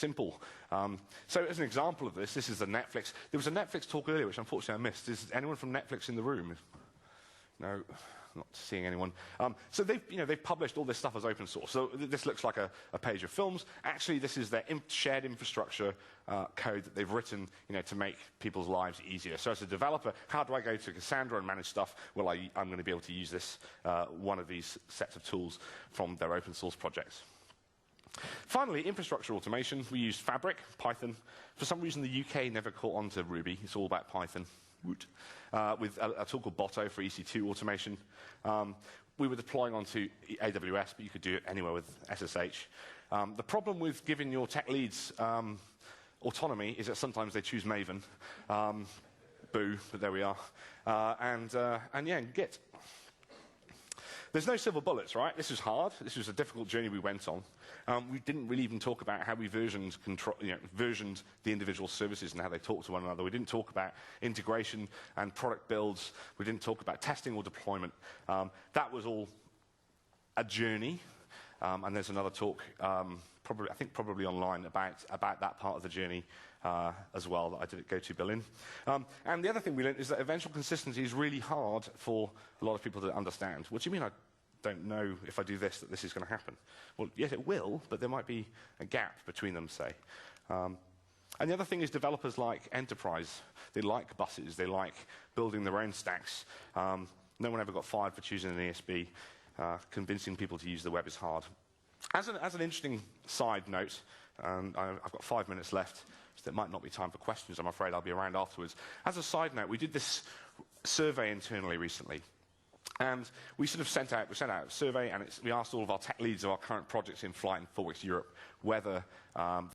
simple. So as an example of this is the Netflix. There was a Netflix talk earlier, which unfortunately I missed. Is anyone from Netflix in the room? No, not seeing anyone. So they've published all this stuff as open source. So this looks like a page of films. Actually, this is their shared infrastructure code that they've written, to make people's lives easier. So as a developer, how do I go to Cassandra and manage stuff? Well, I'm going to be able to use this one of these sets of tools from their open source projects. Finally, infrastructure automation. We used Fabric, Python. For some reason, the UK never caught on to Ruby. It's all about Python. With a tool called Botto for EC2 automation. We were deploying onto AWS, but you could do it anywhere with SSH. The problem with giving your tech leads autonomy is that sometimes they choose Maven. Boo, but there we are. And yeah, Git. There's no silver bullets, right? This was hard. This was a difficult journey we went on. We didn't really even talk about how we versioned the individual services and how they talk to one another. We didn't talk about integration and product builds. We didn't talk about testing or deployment. That was all a journey. And there's another talk, probably online, about that part of the journey as well that I didn't go to Berlin. And the other thing we learned is that eventual consistency is really hard for a lot of people to understand. What do you mean I don't know if I do this that this is going to happen? Well, yes, it will, but there might be a gap between them, say. And the other thing is developers like enterprise. They like buses. They like building their own stacks. No one ever got fired for choosing an ESB. Convincing people to use the web is hard. As an interesting side note, and I've got 5 minutes left, so there might not be time for questions. I'm afraid I'll be around afterwards. As a side note, we did this survey internally recently. And we sort of sent out a survey, and we asked all of our tech leads of our current projects in flight in 4X Europe whether